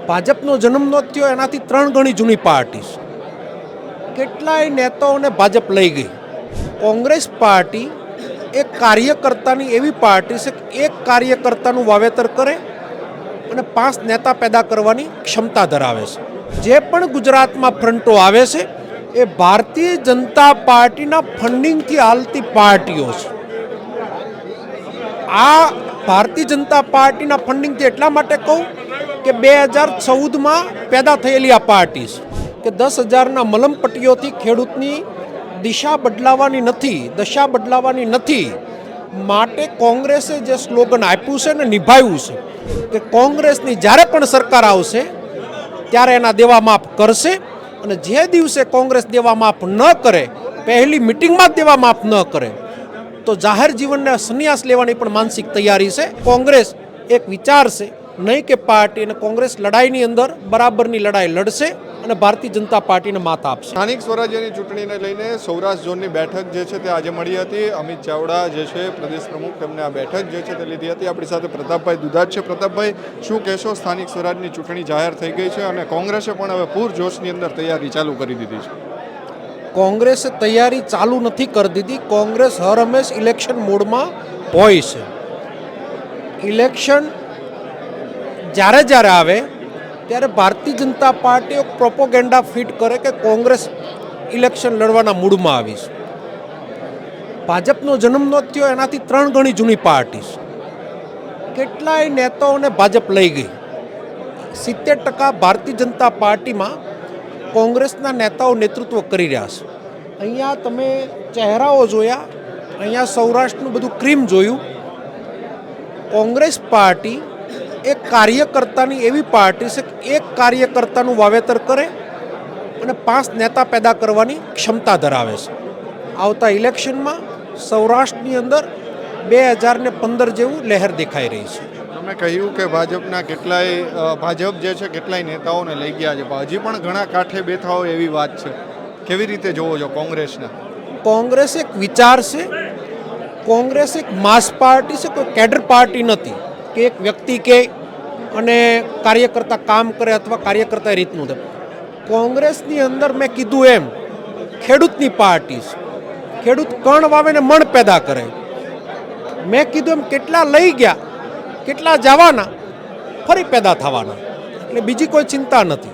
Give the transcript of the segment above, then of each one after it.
ભાજપનો જન્મ ન થયો એનાથી 3 ગણી જૂની પાર્ટી છે. કેટલાય નેતાઓને ભાજપ લઈ ગઈ. કોંગ્રેસ પાર્ટી એક કાર્યકર્તાની એવી પાર્ટી છે કે એક કાર્યકર્તાનું વાવેતર કરે અને 5 નેતા પેદા કરવાની ક્ષમતા ધરાવે છે. જે પણ ગુજરાતમાં ફ્રન્ટો આવે છે એ ભારતીય જનતા પાર્ટીના ફંડિંગથી હાલતી પાર્ટીઓ છે. આ ભારતીય જનતા પાર્ટીના ફંડિંગથી એટલા માટે કહું કે 2014માં પેદા થયેલી આ પાર્ટી છે કે 10,000ના મલમપટ્ટીઓથી ખેડૂતની દિશા બદલાવાની નથી, દશા બદલાવાની નથી. માટે કોંગ્રેસે જે સ્લોગન આપ્યું છે ને નિભાવ્યું છે કે કોંગ્રેસની જ્યારે પણ સરકાર આવશે ત્યારે એના દેવા માફ કરશે અને જે દિવસે કોંગ્રેસ દેવા માફ ન કરે, પહેલી મિટિંગમાં જ દેવા માફ ન કરે તો જાહેર જીવનને સંન્યાસ લેવાની પણ માનસિક તૈયારી છે. કોંગ્રેસ એક વિચાર છે, નહીં કે પાર્ટી. અને કોંગ્રેસ લડાઈની અંદર બરાબરની લડાઈ લડશે અને ભારતીય જનતા પાર્ટીને માત આપશે. સ્થાનિક સ્વરાજ્યની ચૂંટણીને લઈને સૌરાષ્ટ્ર ઝોનની બેઠક જે છે તે આજે મળી હતી. અમિત ચાવડા જે છે પ્રદેશ પ્રમુખ, તેમને આ બેઠક જે છે તે લીધી હતી. આપણી સાથે પ્રતાપભાઈ દુધાત છે. પ્રતાપભાઈ, શું કહેશો? સ્થાનિક સ્વરાજની ચૂંટણી જાહેર થઈ ગઈ છે અને કોંગ્રેસે પણ હવે પૂરજોશની અંદર તૈયારી ચાલુ કરી દીધી છે. કોંગ્રેસે તૈયારી ચાલુ નથી કરી દીધી. કોંગ્રેસ હર હંમેશ ઇલેક્શન મોડમાં હોય છે. ઇલેક્શન જ્યારે જ્યારે આવે ત્યારે ભારતીય જનતા પાર્ટી એક પ્રોપોગેન્ડા ફિટ કરે કે કોંગ્રેસ ઇલેક્શન લડવાના મૂડમાં આવી છે. ભાજપનો જન્મ ન થયો એનાથી 3 ગણી જૂની પાર્ટી છે. કેટલાય નેતાઓને ભાજપ લઈ ગઈ. 70% ભારતીય જનતા પાર્ટીમાં કોંગ્રેસના નેતાઓ નેતૃત્વ કરી રહ્યા છે. અહીંયા તમે ચહેરાઓ જોયા, અહીંયા સૌરાષ્ટ્રનું બધું ક્રીમ જોયું. કોંગ્રેસ પાર્ટી એક કાર્યકર્તાની એવી પાર્ટી છે કે એક કાર્યકર્તાનું વાવેતર કરે અને 5 નેતા પેદા કરવાની ક્ષમતા ધરાવે છે. આવતા ઇલેક્શનમાં સૌરાષ્ટ્રની અંદર 2015 જેવું લહેર દેખાઈ રહી છે. તમે કહ્યું કે ભાજપના ભાજપ જે છે કેટલાય નેતાઓને લઈ ગયા છે, હજી પણ ઘણા કાંઠે બેઠા હોય એવી વાત છે. કેવી રીતે જોવો છો કોંગ્રેસને? કોંગ્રેસ એક વિચાર છે. કોંગ્રેસ એક માસ પાર્ટી છે, કોઈ કેડર પાર્ટી નથી કે એક વ્યક્તિ કે અને કાર્યકર્તા કામ કરે અથવા કાર્યકર્તા એ રીતનું થાય. કોંગ્રેસની અંદર મેં કીધું એમ ખેડૂતની પાર્ટી છે. ખેડૂત કણ વાવે ને મણ પેદા કરે. મેં કીધું એમ કેટલા લઈ ગયા, કેટલા જવાના, ફરી પેદા થવાના. એટલે બીજી કોઈ ચિંતા નથી.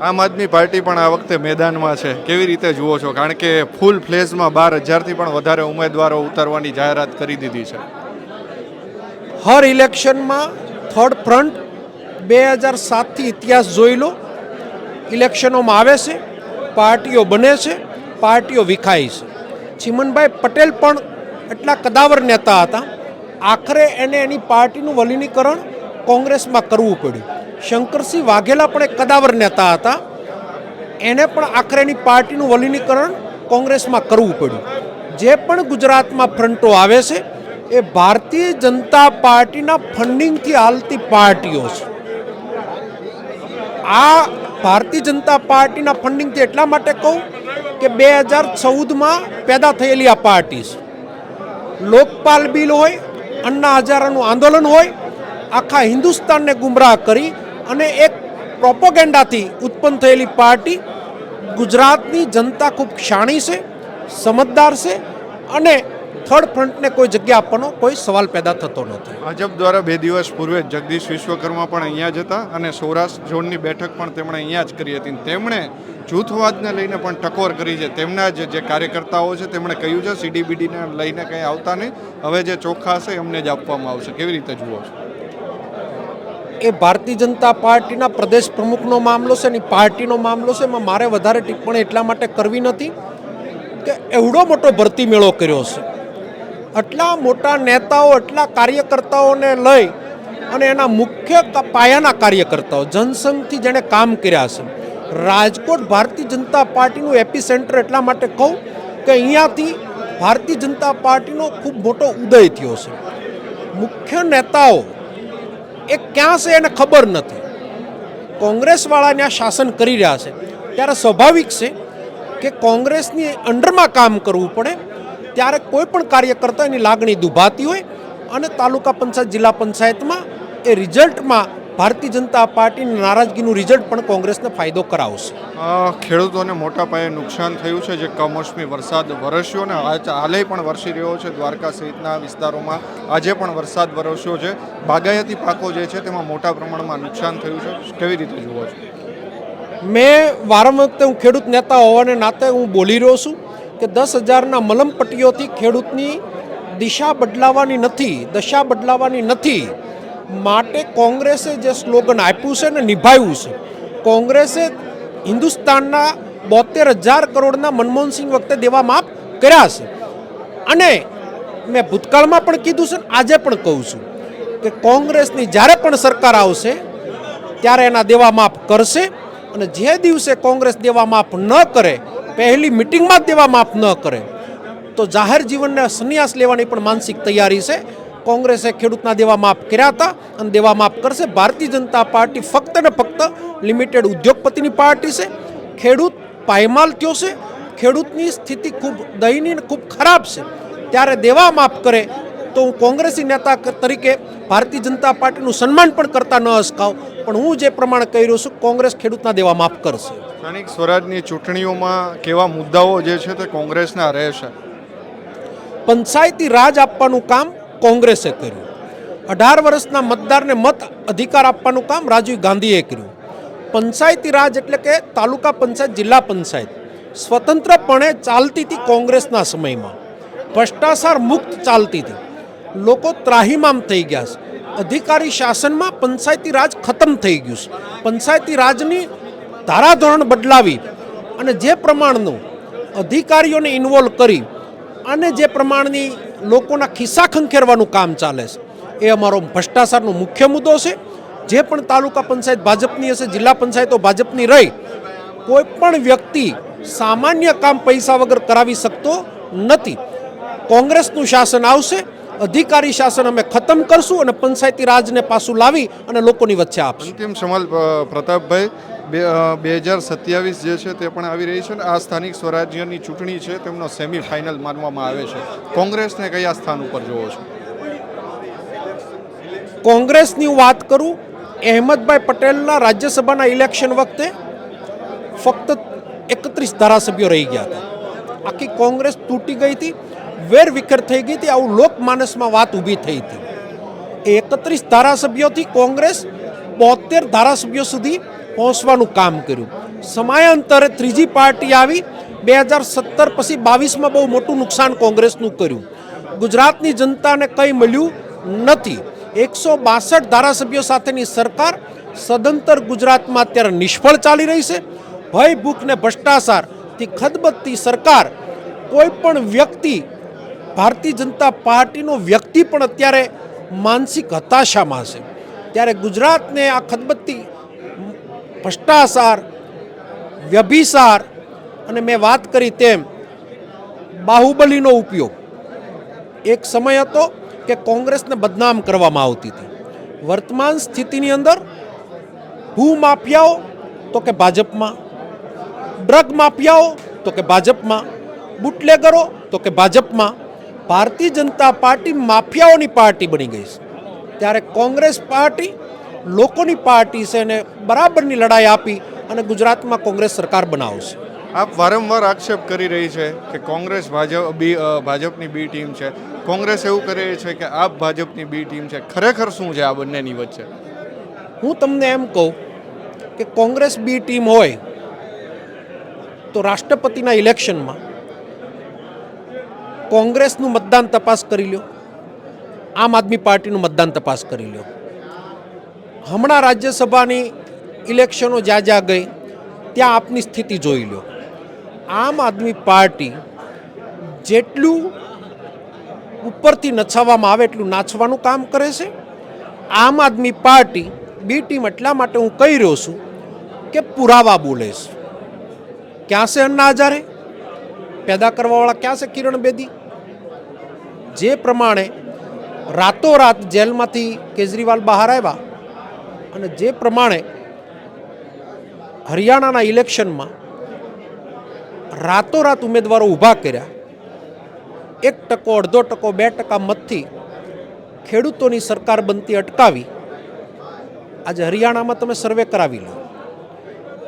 આમ આદમી પાર્ટી પણ આ વખતે મેદાનમાં છે. કેવી રીતે જુઓ છો? કારણ કે ફૂલ ફ્લેઝમાં 12,000થી પણ વધારે ઉમેદવારો ઉતારવાની જાહેરાત કરી દીધી છે. હર ઇલેક્શનમાં થર્ડ ફ્રન્ટ 2007થી ઇતિહાસ જોઈ લો. ઇલેક્શનોમાં આવે છે, પાર્ટીઓ બને છે, પાર્ટીઓ વિખાય છે. ચીમનભાઈ પટેલ પણ એટલા કદાવર નેતા હતા. આખરે એને એની પાર્ટીનું વલીનીકરણ કોંગ્રેસમાં કરવું પડ્યું. શંકરસિંહ વાઘેલા પણ એક કદાવર નેતા હતા. એને પણ આખરે એની પાર્ટીનું વલીનીકરણ કોંગ્રેસમાં કરવું પડ્યું. જે પણ ગુજરાતમાં ફ્રન્ટો આવે છે એ ભારતીય જનતા પાર્ટીના ફંડિંગથી હાલતી પાર્ટીઓ છે. આ ભારતીય જનતા પાર્ટીના ફંડિંગથી એટલા માટે કહું કે 2014માં પેદા થયેલી આ પાર્ટી છે. લોકપાલ બિલ હોય, અન્ના હજારાનું આંદોલન હોય, આખા હિન્દુસ્તાનને ગુમરાહ કરી અને એક પ્રોપોગેન્ડાથી ઉત્પન્ન થયેલી પાર્ટી. ગુજરાતની જનતા ખૂબ શાણી છે, સમજદાર છે અને થર્ડ ફ્રન્ટને કોઈ જગ્યા આપવાનો કોઈ સવાલ પેદા થતો નથી. ભાજપ દ્વારા 2 દિવસ પૂર્વે જગદીશ વિશ્વકર્મા પણ અહીંયા જ હતા અને સૌરાષ્ટ્ર ઝોનની બેઠક પણ તેમણે અહીંયા જ કરી હતી. તેમણે જૂથવાદને લઈને પણ ટકોર કરી છે. તેમના જે કાર્યકર્તાઓ છે તેમણે કહ્યું છે CDBDને લઈને કંઈ આવતા નહીં, હવે જે ચોખ્ખા છે એમને જ આપવામાં આવશે. કેવી રીતે જુઓ છો? એ ભારતીય જનતા પાર્ટીના પ્રદેશ પ્રમુખનો મામલો છે, એની પાર્ટીનો મામલો છે. એમાં મારે વધારે ટિપ્પણી એટલા માટે કરવી નથી કે એવડો મોટો ભરતી મેળો કર્યો છે. આટલા મોટા નેતાઓ, આટલા કાર્યકર્તાઓને લઈ અને એના મુખ્ય પાયાના કાર્યકર્તાઓ જનસંઘથી જેણે કામ કર્યા છે. રાજકોટ ભારતીય જનતા પાર્ટીનું એપી સેન્ટર એટલા માટે કહું કે અહીંયાથી ભારતીય જનતા પાર્ટીનો ખૂબ મોટો ઉદય થયો છે. મુખ્ય નેતાઓ એ ક્યાં છે એને ખબર નથી. કોંગ્રેસવાળાને આ શાસન કરી રહ્યા છે ત્યારે સ્વાભાવિક છે કે કોંગ્રેસની અંડરમાં કામ કરવું પડે. ત્યારે કોઈ પણ કાર્યકર્તા એની લાગણી દુભાતી હોય અને તાલુકા પંચાયત, જિલ્લા પંચાયતમાં એ રિઝલ્ટમાં ભારતીય જનતા પાર્ટીની નારાજગીનું રિઝલ્ટ પણ કોંગ્રેસને ફાયદો કરાવશે. ખેડૂતોને મોટા પાયે નુકસાન થયું છે. જે કમોસમી વરસાદ વરસ્યો ને હાલે પણ વરસી રહ્યો છે દ્વારકા સહિતના વિસ્તારોમાં, આજે પણ વરસાદ વરસ્યો છે. બાગાયતી પાકો જે છે તેમાં મોટા પ્રમાણમાં નુકસાન થયું છે. કેવી રીતે જુઓ છો? મેં વારંવાર વખતે હું ખેડૂત નેતા હોવાને નાતે હું બોલી રહ્યો છું કે 10,000ના મલમપટ્ટીઓથી ખેડૂતની દિશા બદલાવાની નથી, દશા બદલાવાની નથી. માટે કોંગ્રેસે જે સ્લોગન આપ્યું છે ને નિભાવ્યું છે. કોંગ્રેસે હિન્દુસ્તાનના 72,000 કરોડના મનમોહનસિંહ વખતે દેવા માફ કર્યા છે. અને મેં ભૂતકાળમાં પણ કીધું છે ને આજે પણ કહું છું કે કોંગ્રેસની જ્યારે પણ સરકાર આવશે ત્યારે એના દેવા માફ કરશે. અને જે દિવસે કોંગ્રેસ દેવા માફ ન કરે, પહેલી મિટિંગમાં જ દેવા માફ ન કરે, તો જાહેર જીવનને સંન્યાસ લેવાની પણ માનસિક તૈયારી છે. કોંગ્રેસે ખેડૂતના દેવા માફ કર્યા હતા અને દેવા માફ કરશે. ભારતીય જનતા પાર્ટી ફક્ત ને ફક્ત લિમિટેડ ઉદ્યોગપતિની પાર્ટી છે. ખેડૂત પાયમાલ થયો છે, ખેડૂતની સ્થિતિ ખૂબ દયનીય, ખૂબ ખરાબ છે. ત્યારે દેવા માફ કરે તો હું કોંગ્રેસી નેતા તરીકે ભારતીય જનતા પાર્ટીનું સન્માન પણ કરતા ન અસકાવ. પણ હું જે પ્રમાણે કહી રહ્યો છું, કોંગ્રેસ ખેડૂતના દેવા માફ કરશે. સ્થાનિક સ્વરાજની ચૂંટણીઓમાં કેવા મુદ્દાઓ જે છે તે કોંગ્રેસના રહેશે? પંચાયતી રાજ આપવાનું કામ કોંગ્રેસે કર્યું. 18 વર્ષના મતદારને મત અધિકાર આપવાનું કામ રાજીવ ગાંધીએ કર્યું. પંચાયતી રાજ એટલે કે તાલુકા પંચાયત, જિલ્લા પંચાયત સ્વતંત્રપણે ચાલતી હતી કોંગ્રેસના સમયમાં. ભ્રષ્ટાચાર મુક્ત ચાલતી હતી. લોકો ત્રાહિમામ થઈ ગયા છે. અધિકારી શાસનમાં પંચાયતી રાજ ખતમ થઈ ગયું છે. પંચાયતી રાજની ધારાધોરણ બદલાવી અને જે પ્રમાણનું અધિકારીઓને ઇન્વોલ્વ કરી અને જે પ્રમાણની લોકોના ખિસ્સા ખંખેરવાનું કામ ચાલે છે, એ અમારો ભ્રષ્ટાચારનો મુખ્ય મુદ્દો છે. જે પણ તાલુકા પંચાયત ભાજપની હશે, જિલ્લા પંચાયતો ભાજપની રહી, કોઈ પણ વ્યક્તિ સામાન્ય કામ પૈસા વગર કરાવી શકતો નથી. કોંગ્રેસનું શાસન આવશે, અધિકારી શાસન અમે ખતમ કરશું અને પંચાયતી રાજને પાછું લાવી અને લોકોની વચ્ચે આપશું. અંતિમ સવાલ પ્રતાપભાઈ, 2027 જે છે તે પણ આવી રહી છે ને આ સ્થાનિક સ્વરાજ્યની ચૂંટણી છે તેમનો સેમિફાઇનલ માનવામાં આવે છે. કોંગ્રેસને કયા સ્થાન ઉપર જોવો છો? કોંગ્રેસની હું વાત કરું, અહેમદભાઈ પટેલના રાજ્યસભાના ઇલેક્શન વખતે ફક્ત 31 ધારાસભ્યો રહી ગયા હતા. આખી કોંગ્રેસ તૂટી ગઈ હતી, વેરવિખેર થઈ ગઈ હતી. આવું લોકમાનસમાં વાત ઊભી થઈ હતી. એ 31 ધારાસભ્યોથી કોંગ્રેસ 72 ધારાસભ્યો સુધી પહોંચવાનું કામ કર્યું. સમયાંતરે ત્રીજી પાર્ટી આવી. 2017 પછી 22માં બહુ મોટું નુકસાન કોંગ્રેસનું કર્યું. ગુજરાતની જનતાને કંઈ મળ્યું નથી. 162 ધારાસભ્યો સાથેની સરકાર સદંતર ગુજરાતમાં અત્યારે નિષ્ફળ ચાલી રહી છે. ભય, ભૂખ ને ભ્રષ્ટાચારથી ખદબદતી સરકાર. કોઈ પણ વ્યક્તિ, ભારતીય જનતા પાર્ટીનો વ્યક્તિ પણ અત્યારે માનસિક હતાશામાં છે. ત્યારે ગુજરાતને આ ખદબદતી ભ્રષ્ટાચાર, વ્યભિચાર અને મેં વાત કરી તેમ બાહુબલીનો ઉપયોગ એક સમય હતો કે કોંગ્રેસને બદનામ કરવામાં આવતી હતી. વર્તમાન સ્થિતિની અંદર ભૂમાફિયાઓ તો કે ભાજપમાં, ડ્રગ માફિયાઓ તો કે ભાજપમાં, બુટલેગરો તો કે ભાજપમાં. ભારતીય જનતા પાર્ટી માફિયાઓની પાર્ટી બની ગઈ છે. ત્યારે કોંગ્રેસ પાર્ટી લોકોની પાર્ટી છે અને બરાબરની લડાઈ આપી અને ગુજરાતમાં કોંગ્રેસ સરકાર બનાવશે. આપ વારંવાર આક્ષેપ કરી રહી છે કે કોંગ્રેસ ભાજપની બી ટીમ છે. કોંગ્રેસ એવું કરે છે કે આપ ભાજપની બી ટીમ છે. ખરેખર શું છે આ બંનેની વચ્ચે? હું તમને એમ કહું કે કોંગ્રેસ બી ટીમ હોય તો રાષ્ટ્રપતિના ઇલેક્શનમાં કોંગ્રેસનું મતદાન તપાસ કરી લો, આમ આદમી પાર્ટીનું મતદાન તપાસ કરી લો. હમણાં રાજ્યસભાની ઇલેક્શનો જ્યાં જ્યાં ગઈ ત્યાં આપની સ્થિતિ જોઈ લો. આમ આદમી પાર્ટી જેટલું ઉપરથી નચાવવામાં આવે એટલું નાચવાનું કામ કરે છે. આમ આદમી પાર્ટી બી ટીમ એટલા માટે હું કહી રહ્યો છું કે પુરાવા બોલે છે. ક્યાં છે અન્ના હજારે? પેદા કરવાવાળા ક્યાં છે કિરણ બેદી? જે પ્રમાણે રાતોરાત જેલમાંથી કેજરીવાલ બહાર આવ્યા અને જે પ્રમાણે હરિયાણાના ઇલેક્શનમાં રાતોરાત ઉમેદવારો ઊભા કર્યા, 1%, 1.5%, 2% મતથી ખેડૂતોની સરકાર બનતી અટકાવી, આજે હરિયાણામાં તમે સર્વે કરાવી લો,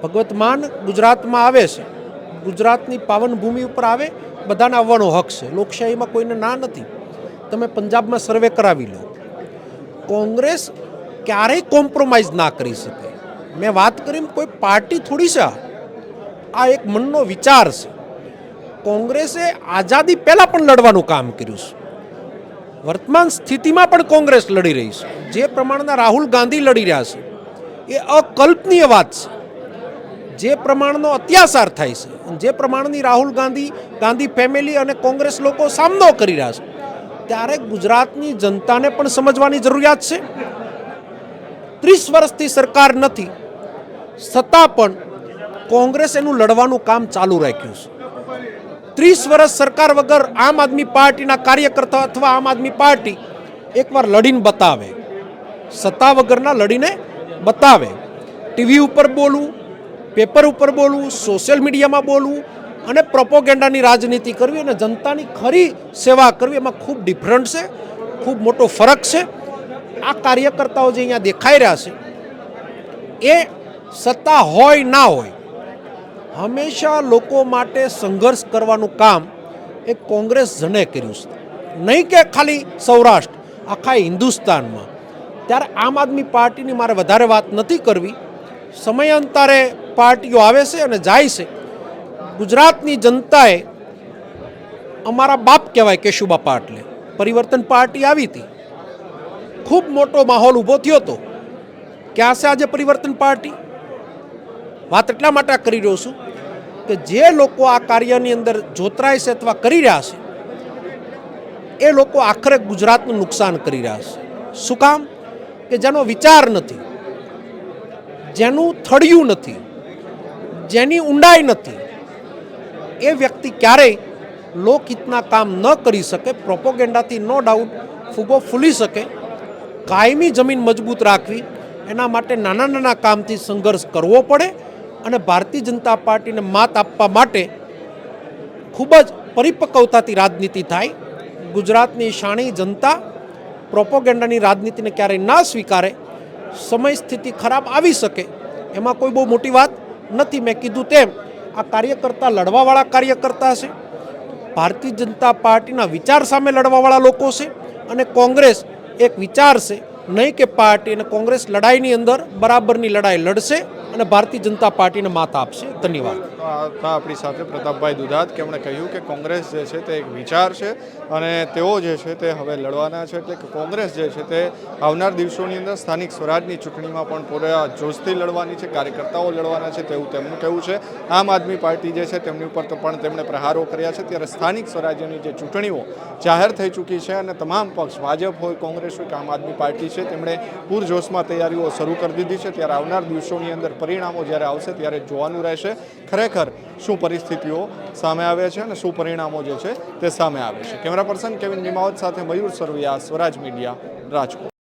ભગવત માન ગુજરાતમાં આવે છે, ગુજરાતની પાવન ભૂમિ ઉપર આવે, બધાને આવવાનો હક છે, લોકશાહીમાં કોઈને ના નથી. તમે પંજાબમાં સર્વે કરાવી લો. કોંગ્રેસ ક્યારેય કોમ્પ્રોમાઇઝ ના કરી શકે. મેં વાત કરી કોઈ પાર્ટી થોડી છે, આ એક મનનો વિચાર છે. કોંગ્રેસે આઝાદી પહેલાં પણ લડવાનું કામ કર્યું છે. વર્તમાન સ્થિતિમાં પણ કોંગ્રેસ લડી રહી છે. જે પ્રમાણના રાહુલ ગાંધી લડી રહ્યા છે એ અકલ્પનીય વાત છે. જે પ્રમાણનો અત્યાચાર થાય છે, જે પ્રમાણની રાહુલ ગાંધી ફેમિલી અને કોંગ્રેસ લોકો સામનો કરી રહ્યા છે, ત્યારે ગુજરાતની જનતાને પણ સમજવાની જરૂરિયાત છે. 30 વર્ષથી સરકાર નથી, છતાં પણ કોંગ્રેસ એનું લડવાનું કામ ચાલુ રાખ્યું છે. 30 વર્ષ સરકાર વગર આમ આદમી પાર્ટીના કાર્યકર્તા અથવા આમ આદમી પાર્ટી એકવાર લડીને બતાવે, સત્તા વગરના લડીને બતાવે. ટીવી ઉપર બોલવું, પેપર ઉપર બોલવું, સોશિયલ મીડિયામાં બોલવું અને પ્રોપોગેન્ડાની રાજનીતિ કરવી અને જનતાની ખરી સેવા કરવી, એમાં ખૂબ ડિફરન્ટ છે, ખૂબ મોટો ફરક છે. આ કાર્યકર્તાઓ જે અહીંયા દેખાઈ રહ્યા છે એ સત્તા હોય ના હોય હંમેશા લોકો માટે સંઘર્ષ કરવાનું કામ એ કોંગ્રેસ જણે કર્યું છે. નહીં કે ખાલી સૌરાષ્ટ્ર, આખા હિન્દુસ્તાનમાં. ત્યારે આમ આદમી પાર્ટીની મારે વધારે વાત નથી કરવી. સમયાંતરે પાર્ટીઓ આવે છે અને જાય છે. ગુજરાતની જનતાએ અમારા બાપ કહેવાય કેશુબા પાટલે, પરિવર્તન પાર્ટી આવી હતી, ખૂબ મોટો માહોલ ઊભો થયો હતો. ક્યાં છે આજે પરિવર્તન પાર્ટી? વાત એટલા માટે કરી રહ્યો છું કે જે લોકો આ કાર્યની અંદર જોતરાય છે અથવા કરી રહ્યા છે એ લોકો આખરે ગુજરાતનું નુકસાન કરી રહ્યા છે. શું કામ? કે જેનો વિચાર નથી, જેનું થળિયું નથી, જેની ઊંડાઈ નથી, એ વ્યક્તિ ક્યારેય લોકહિતના કામ ન કરી શકે. પ્રોપોગેન્ડાથી નો ડાઉટ ફૂગો ફૂલી શકે. કાયમી જમીન મજબૂત રાખવી એના માટે નાના નાના કામથી સંઘર્ષ કરવો પડે અને ભારતીય જનતા પાર્ટીને માત આપવા માટે ખૂબ જ પરિપક્વતાથી રાજનીતિ થાય. ગુજરાતની શાણી જનતા પ્રોપોગેન્ડાની રાજનીતિને ક્યારેય ના સ્વીકારે. સમય સ્થિતિ ખરાબ આવી શકે એમાં કોઈ બહુ મોટી વાત નથી. મેં કીધું તેમ આ કાર્યકર્તા લડવાવાળા કાર્યકર્તા છે, ભારતીય જનતા પાર્ટીના વિચાર સામે લડવાવાળા લોકો છે અને કોંગ્રેસ એક વિચાર છે, નહીં કે પાર્ટી. અને કોંગ્રેસ લડાઈની અંદર બરાબરની લડાઈ લડશે અને ભારતીય જનતા પાર્ટીને માત આપશે. ધન્યવાદ. આપણી સાથે પ્રતાપભાઈ દુધાત કે એમણે કહ્યું કે કોંગ્રેસ જે છે તે એક વિચાર છે અને તેઓ જે છે તે હવે લડવાના છે. એટલે કે કોંગ્રેસ જે છે તે આવનાર દિવસોની અંદર સ્થાનિક સ્વરાજની ચૂંટણીમાં પણ પૂરા જોશથી લડવાની છે, કાર્યકર્તાઓ લડવાના છે તેવું તેમનું કહેવું છે. આમ આદમી પાર્ટી જે છે તેમની ઉપર તો પણ તેમણે પ્રહારો કર્યા છે. ત્યારે સ્થાનિક સ્વરાજ્યની જે ચૂંટણીઓ જાહેર થઈ ચૂકી છે અને તમામ પક્ષ, ભાજપ હોય, કોંગ્રેસ હોય કે આમ આદમી પાર્ટી છે, તેમણે પૂરજોશમાં તૈયારીઓ શરૂ કરી દીધી છે. ત્યારે આવનાર દિવસોની અંદર પરિણામો જ્યારે આવશે ત્યારે જોવાનું રહેશે ખરેખર શું પરિસ્થિતિઓ સામે આવે છે અને શું પરિણામો જે છે તે સામે આવે છે. કેમેરા પર્સન કેવિન નિમાવત સાથે મયુર સરવૈયા, સ્વરાજ મીડિયા, રાજકોટ.